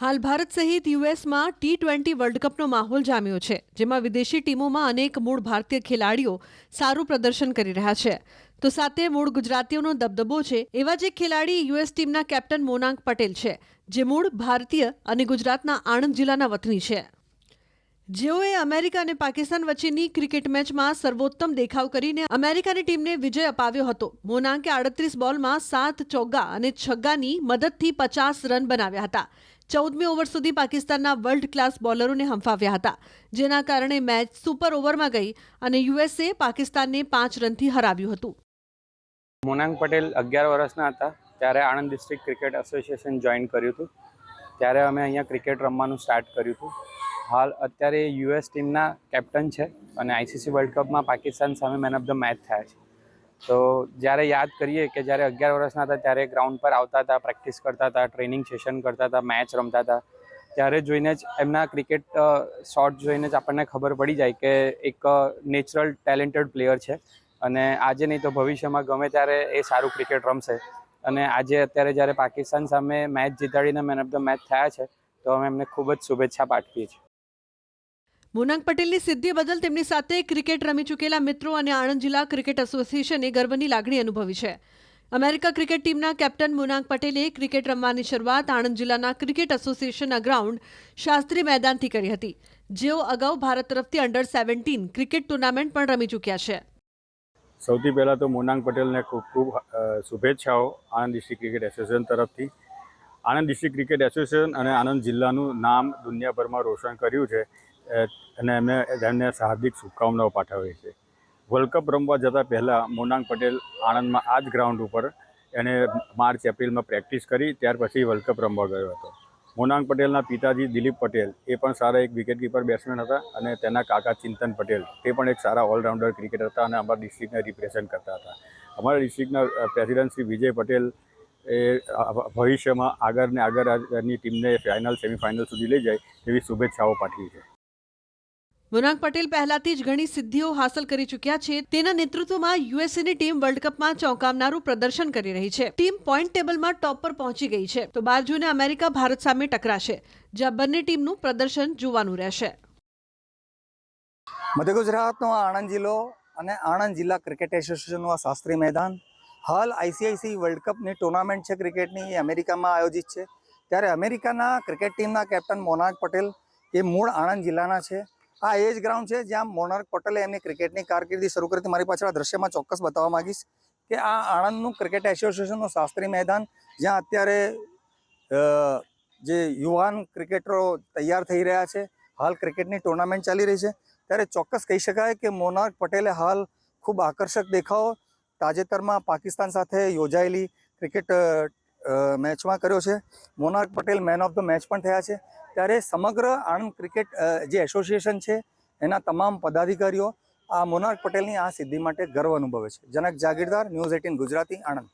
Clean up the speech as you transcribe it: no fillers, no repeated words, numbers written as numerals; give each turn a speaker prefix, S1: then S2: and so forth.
S1: હાલ ભારત સહિત યુએસમાં T20 world કપનો માહોલ જામ્યો છે, જેમાં વિદેશી ટીમોમાં અનેક મૂળ ભારતીય ખેલાડીઓ સારું પ્રદર્શન કરી રહ્યા છે. તો સાથે મૂળ ગુજરાતીઓનો દબદબો છે. એવા જ એક ખેલાડી યુએસ ટીમના કેપ્ટન મોનાંક પટેલ છે, જે મૂળ ભારતીય અને ગુજરાતના આણંદ જિલ્લાના વતની છે. જેઓએ અમેરિકા અને પાકિસ્તાન વચ્ચેની ક્રિકેટ મેચમાં સર્વોત્તમ દેખાવ કરીને અમેરિકાની ટીમને વિજય અપાવ્યો હતો. મોનાંકે 38 બોલમાં 7 ચોગ્ગા અને છગ્ગાની મદદથી 50 રન બનાવ્યા હતા. 14મી ઓવર સુધી પાકિસ્તાનના વર્લ્ડ ક્લાસ બોલરોને હંફાવ્યા હતા, જેના કારણે મેચ સુપર ઓવરમાં ગઈ અને યુએસએ પાકિસ્તાનને 5 રનથી હરાવ્યું હતું.
S2: મોનાંક પટેલ 11 વર્ષના હતા ત્યારે Anand district cricket association join કર્યું હતું. ત્યારે અમે અહીંયા ક્રિકેટ રમવાનું સ્ટાર્ટ કર્યું હતું. હાલ અત્યારે યુએસ ટીમના કેપ્ટન છે અને આઈસીસી વર્લ્ડ કપમાં પાકિસ્તાન સામે મેન ઓફ ધ મેચ થયા છે. તો જ્યારે યાદ કરીએ કે જ્યારે 11 વર્ષના હતા ત્યારે ગ્રાઉન્ડ પર આવતા હતા, પ્રેક્ટિસ કરતા હતા, ટ્રેનિંગ સેશન કરતા હતા, મેચ રમતા હતા, ત્યારે જોઈને જ એમના ક્રિકેટ શોટ જોઈને જ આપણને ખબર પડી જાય કે એક નેચરલ ટેલેન્ટેડ પ્લેયર છે અને આજે નહીં તો ભવિષ્યમાં ગમે ત્યારે એ સારું ક્રિકેટ રમશે. અને આજે અત્યારે જ્યારે પાકિસ્તાન સામે મેચ જીતાડીને મેન ઓફ ધ મેચ થયા છે તો અમે એમને ખૂબ જ શુભેચ્છા પાઠવીએ છીએ.
S1: મોનાંક પટેલની સિદ્ધિ બદલ તેમની સાથે ક્રિકેટ રમી ચૂકેલા મિત્રો અને આણંદ જિલ્લા ક્રિકેટ એસોસિએશને ગર્વની લાગણી અનુભવી છે. અમેરિકા ક્રિકેટ ટીમના કેપ્ટન મોનાંક પટેલે ક્રિકેટ રમવાની શરૂઆત આણંદ જિલ્લાના ક્રિકેટ એસોસિએશનના ગ્રાઉન્ડ શાસ્ત્રી મેદાનથી કરી હતી. જેઓ અગાઉ ભારત તરફથી અંડર-17 ક્રિકેટ ટુર્નામેન્ટ પણ રમી ચૂક્યા છે.
S3: સૌથી પહેલાં તો મોનાંક પટેલને ખૂબ ખૂબ શુભેચ્છાઓ આણંદ ડિસ્ટ્રિક્ટ ક્રિકેટ એસોસિએશન તરફથી. આણંદ ડિસ્ટ્રિક્ટ ક્રિકેટ એસોસિએશન અને આણંદ જિલ્લાનું નામ દુનિયાભરમાં રોશન કર્યું છે અને એમને હાર્દિક શુભકામનાઓ પાઠવીએ છીએ. વર્લ્ડ કપ રમવા જતાં પહેલાં મોનાંક પટેલ આણંદમાં આ જ ગ્રાઉન્ડ ઉપર એને માર્ચ-એપ્રિલમાં પ્રેક્ટિસ કરી, ત્યાર પછી વર્લ્ડ કપ રમવા ગયો હતો. મોનાંક પટેલના પિતાજી દિલીપ પટેલ એ પણ સારા એક વિકેટકીપર બેટ્સમેન હતા અને તેના કાકા ચિંતન પટેલ તે પણ એક સારા ઓલરાઉન્ડર ક્રિકેટર હતા અને અમારા ડિસ્ટ્રિક્ટને રિપ્રેઝેન્ટ કરતા હતા. અમારા ડિસ્ટ્રિક્ટના પ્રેસિડેન્ટ શ્રી વિજય પટેલ એ ભવિષ્યમાં આગળ ને આગળની ટીમને ફાઇનલ સેમિફાઇનલ સુધી લઈ જાય તેવી શુભેચ્છાઓ પાઠવી છે.
S1: મોનાંક પટેલ પહેલાથી જ ઘણી સિદ્ધિઓ હાંસલ કરી ચૂક્યા છે. તેના નેતૃત્વમાં યુએસએની ટીમ વર્લ્ડ કપમાં ચોંકાવનારું પ્રદર્શન કરી રહી છે. ટીમ પોઈન્ટ ટેબલમાં ટોપ પર પહોંચી ગઈ છે. તો 12 જૂને અમેરિકા ભારત સામે ટકરાશે, જ્યાં બંને ટીમનું પ્રદર્શન જોવાનું રહેશે.
S4: મધ્ય ગુજરાતનો આણંદ જિલ્લો અને આણંદ જિલ્લા ક્રિકેટ એસોસિએશનનું આ શાસ્ત્રી મેદાન હાલ આઈસીઆઈસી વર્લ્ડ કપની ટુર્નામેન્ટ છે ક્રિકેટની, એ અમેરિકામાં આયોજિત છે. ત્યારે અમેરિકાના ક્રિકેટ ટીમના કેપ્ટન મોનાંક પટેલ એ મૂળ આણંદ જિલ્લાના છે. આ એ જ ગ્રાઉન્ડ છે જ્યાં મોનાંક પટેલે એમની ક્રિકેટની કારકિર્દી શરૂ કરી હતી. મારી પાછળ આ દ્રશ્યમાં ચોક્કસ બતાવવા માંગીશ કે આ આણંદનું ક્રિકેટ એસોસિએશનનું શાસ્ત્રી મેદાન, જ્યાં અત્યારે જે યુવાન ક્રિકેટરો તૈયાર થઈ રહ્યા છે, હાલ ક્રિકેટની ટુર્નામેન્ટ ચાલી રહી છે. ત્યારે ચોક્કસ કહી શકાય કે મોનાંક પટેલે હાલ ખૂબ આકર્ષક દેખાવ તાજેતરમાં પાકિસ્તાન સાથે યોજાયેલી ક્રિકેટ મેચમાં કર્યો છે. Monank Patel man of the match પણ થયા છે. ત્યારે સમગ્ર આણંદ ક્રિકેટ જે એસોસિએશન છે એના તમામ પદાધિકારીઓ આ મોનાંક પટેલની આ સિદ્ધિ માટે ગર્વ અનુભવે છે. જનક જાગીરદાર, ન્યૂઝ 18 ગુજરાતી, આણંદ.